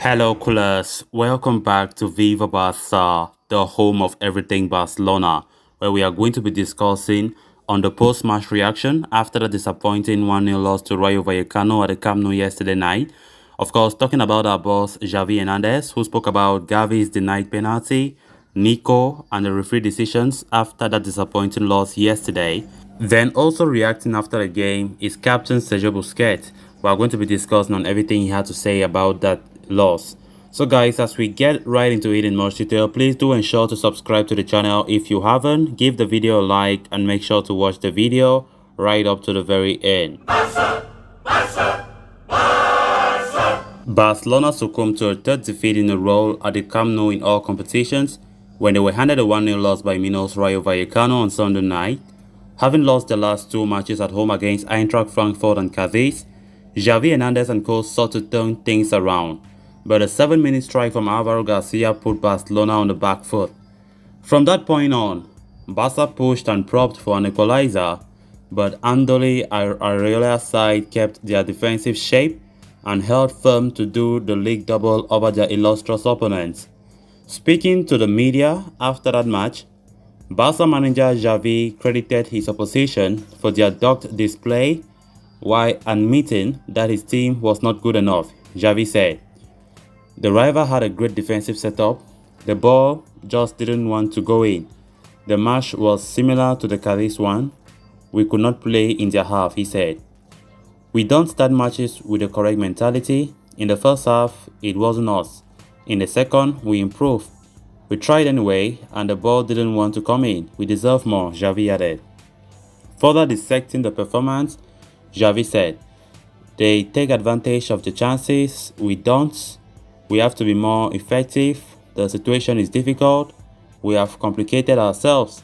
Hello, coolers. Welcome back to Viva Barca, the home of everything Barcelona, where we are going to be discussing on the post-match reaction after the disappointing 1-0 loss to Rayo Vallecano at the Camp Nou yesterday night. Of course, talking about our boss Xavi Hernandez, who spoke about Gavi's denied penalty, Nico, and the referee decisions after that disappointing loss yesterday. Then also reacting after the game is Captain Sergio Busquets. We are going to be discussing on everything he had to say about that loss. So guys, as we get right into it in much detail, please do ensure to subscribe to the channel if you haven't, give the video a like and make sure to watch the video right up to the very end. Barcelona succumbed to a third defeat in a row at the Camp Nou in all competitions when they were handed a 1-0 loss by Mino's Rayo Vallecano on Sunday night. Having lost the last two matches at home against Eintracht Frankfurt and Cadiz, Xavi Hernandez and co sought to turn things around, but a 7-minute strike from Alvaro Garcia put Barcelona on the back foot. From that point on, Barca pushed and probed for an equalizer, but Andoli Areola's side kept their defensive shape and held firm to do the league double over their illustrious opponents. Speaking to the media after that match, Barca manager Xavi credited his opposition for their dogged display while admitting that his team was not good enough. Xavi said, "The rival had a great defensive setup. The ball just didn't want to go in. The match was similar to the Cadiz one. We could not play in their half," he said. "We don't start matches with the correct mentality. In the first half, it wasn't us. In the second, we improved. We tried anyway, and the ball didn't want to come in. We deserve more," Xavi added. Further dissecting the performance, Xavi said, "They take advantage of the chances. We don't. We have to be more effective. The situation is difficult. We have complicated ourselves."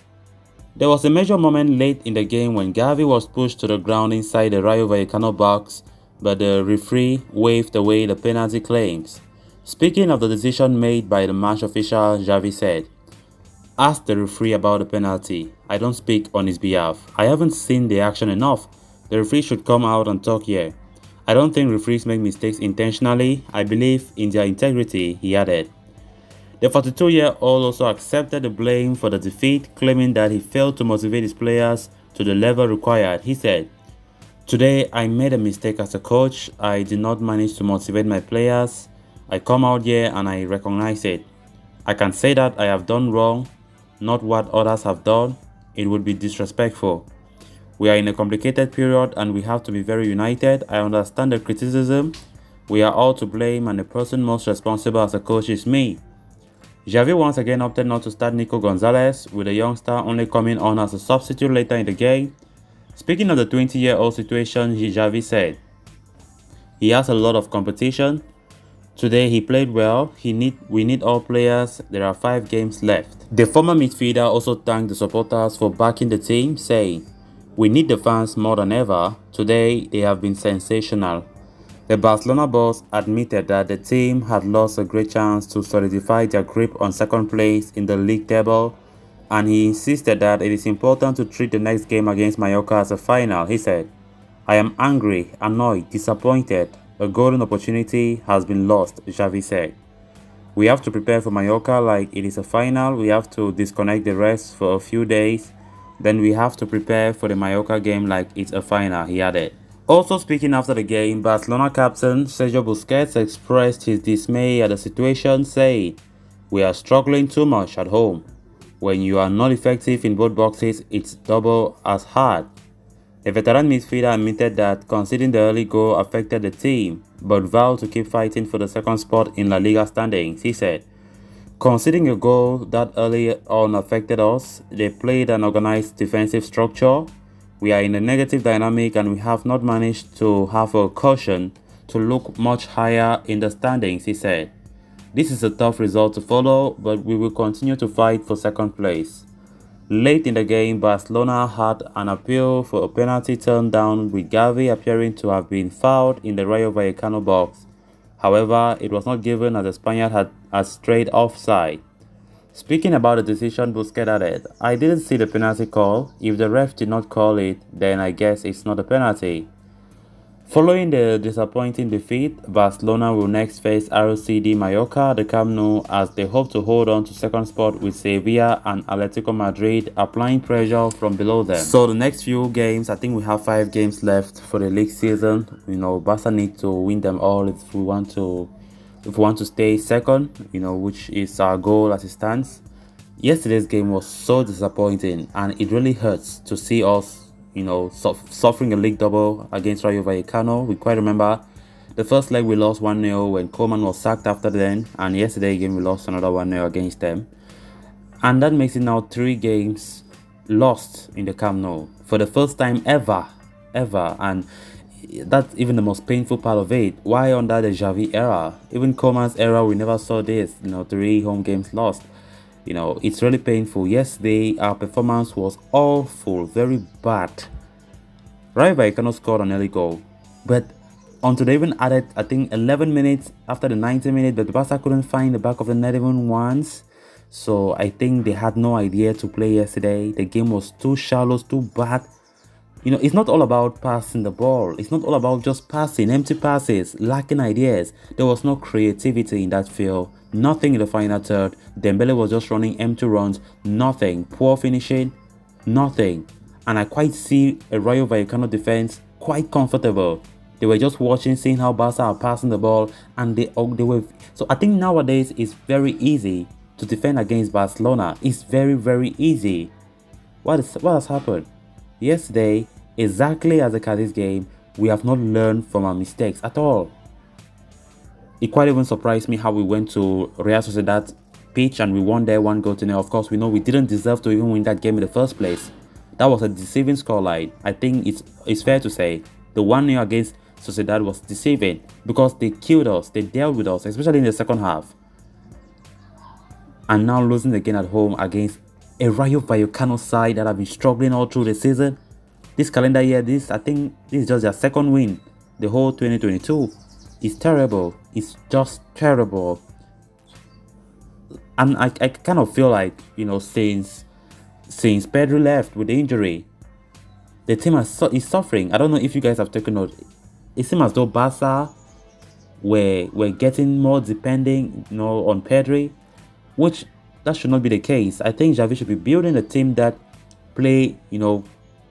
There was a major moment late in the game when Gavi was pushed to the ground inside the Rayo Vallecano box, but the referee waved away the penalty claims. Speaking of the decision made by the match official, Xavi said, "Ask the referee about the penalty. I don't speak on his behalf. I haven't seen the action enough. The referee should come out and talk here. I don't think referees make mistakes intentionally. I believe in their integrity," he added. The 42-year-old also accepted the blame for the defeat, claiming that he failed to motivate his players to the level required. He said, "Today I made a mistake as a coach. I did not manage to motivate my players. I come out here and I recognize it. I can say that I have done wrong, not what others have done. It would be disrespectful. We are in a complicated period and we have to be very united. I understand the criticism. We are all to blame and the person most responsible as a coach is me." Xavi once again opted not to start Nico Gonzalez, with the youngster only coming on as a substitute later in the game. Speaking of the 20-year-old situation, Xavi said, "He has a lot of competition. Today he played well. We need all players. There are 5 games left." The former midfielder also thanked the supporters for backing the team, saying, "We need the fans more than ever. Today they have been sensational." The Barcelona boss admitted that the team had lost a great chance to solidify their grip on second place in the league table, and he insisted that it is important to treat the next game against Mallorca as a final. He said, "I am angry, annoyed, disappointed. A golden opportunity has been lost," Xavi said. "We have to prepare for Mallorca like it is a final. We have to disconnect the rest for a few days. Then we have to prepare for the Mallorca game like it's a final," he added. Also speaking after the game, Barcelona captain Sergio Busquets expressed his dismay at the situation, saying, "We are struggling too much at home. When you are not effective in both boxes, it's double as hard." The veteran midfielder admitted that conceding the early goal affected the team, but vowed to keep fighting for the second spot in La Liga standings. He said, "Conceding a goal that early on affected us. They played an organized defensive structure. We are in a negative dynamic and we have not managed to have a cushion to look much higher in the standings," he said. "This is a tough result to follow, but we will continue to fight for second place." Late in the game, Barcelona had an appeal for a penalty turned down, with Gavi appearing to have been fouled in the Rayo Vallecano box. However, it was not given as the Spaniard had a straight offside. Speaking about the decision, Busquets added, "I didn't see the penalty call. If the ref did not call it, then I guess it's not a penalty." Following the disappointing defeat, Barcelona will next face RCD Mallorca at the Camp Nou as they hope to hold on to second spot with Sevilla and Atletico Madrid applying pressure from below them. So the next few games, I think we have 5 games left for the league season. Barca need to win them all if we want to stay second, which is our goal as it stands. Yesterday's game was so disappointing and it really hurts to see us suffering a league double against Rayo Vallecano. We quite remember the first leg we lost 1-0 when Koeman was sacked after then, and yesterday game we lost another 1-0 against them. And that makes it now 3 games lost in the Camp Nou for the first time ever. And that's even the most painful part of it. Why under the Xavi era? Even Koeman's era, we never saw this, 3 home games lost. It's really painful. Yesterday, our performance was awful, very bad. Rayo Vallecano scored an early goal, but until they even added, I think, 11 minutes after the 90 minutes, but Barca couldn't find the back of the net even once. So I think they had no idea to play yesterday. The game was too shallow, too bad. It's not all about passing the ball. It's not all about just passing, empty passes, lacking ideas. There was no creativity in that field. Nothing in the final third. Dembele was just running empty runs. Nothing. Poor finishing. Nothing. And I quite see a Rayo Vallecano defense quite comfortable. They were just watching, seeing how Barca are passing the ball, and they were. So I think nowadays it's very easy to defend against Barcelona. It's very, very easy. What has happened? Yesterday, exactly as the Cadiz game, we have not learned from our mistakes at all. It quite even surprised me how we went to Real Sociedad pitch and we won there 1-0. Of course, we know we didn't deserve to even win that game in the first place. That was a deceiving scoreline. I think it's fair to say the 1-0 against Sociedad was deceiving because they killed us, they dealt with us, especially in the second half. And now losing again at home against a Rayo Vallecano side that have been struggling all through the season. This calendar year, I think this is just their second win. The whole 2022 is terrible. It's just terrible. And I kind of feel like, since Pedro left with the injury, the team is suffering. I don't know if you guys have taken note. It seems as though Barca were getting more depending, on Pedro, which that should not be the case. I think Xavi should be building a team that play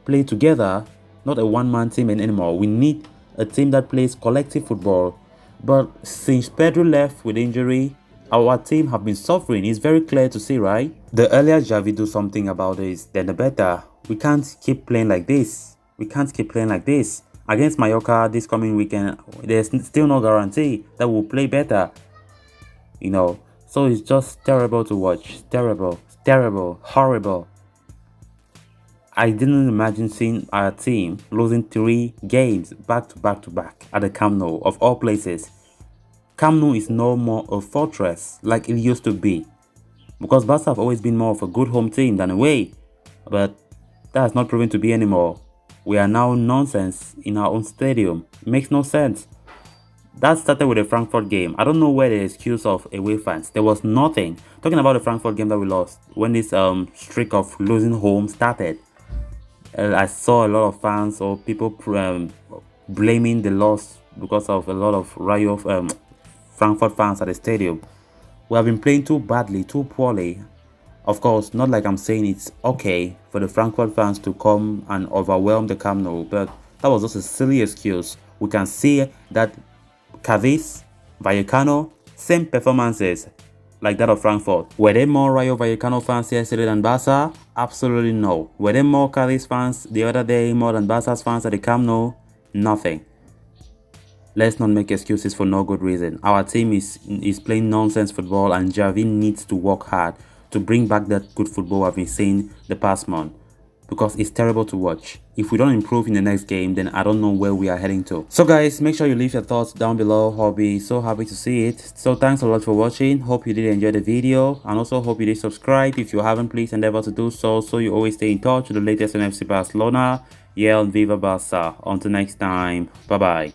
together, not a one-man team anymore. We need a team that plays collective football. But since Pedro left with injury, our team have been suffering. It's very clear to see, right? The earlier Xavi do something about this, then the better. We can't keep playing like this. Against Mallorca this coming weekend, there's still no guarantee that we'll play better. So it's just terrible to watch. Terrible, horrible. I didn't imagine seeing our team losing 3 games back to back at the Camp Nou, of all places. Camp Nou is no more a fortress like it used to be, because Barca have always been more of a good home team than away, but that has not proven to be anymore. We are now nonsense in our own stadium. It makes no sense. That started with the Frankfurt game. I don't know where the excuse of away fans. There was nothing. Talking about the Frankfurt game that we lost, when this streak of losing home started, I saw a lot of fans or people blaming the loss because of a lot of Rayo Frankfurt fans at the stadium. We have been playing too badly, too poorly. Of course, not like I'm saying it's okay for the Frankfurt fans to come and overwhelm the Camp Nou, but that was just a silly excuse. We can see that Cadiz, Vallecano, same performances like that of Frankfurt. Were there more Rayo Vallecano fans yesterday than Barca? Absolutely no. Were there more Cadiz fans the other day more than Barca's fans at the Camp Nou? Nothing. Let's not make excuses for no good reason. Our team is playing nonsense football, and Xavi needs to work hard to bring back that good football I've been seeing the past month, because it's terrible to watch. If we don't improve in the next game, then I don't know where we are heading to. So guys, make sure you leave your thoughts down below. I'll be so happy to see it. So thanks a lot for watching. Hope you did enjoy the video, and also hope you did subscribe. If you haven't, please endeavor to do so you always stay in touch with the latest on FC Barcelona. Yeah, and Viva Barca. Until next time, bye bye.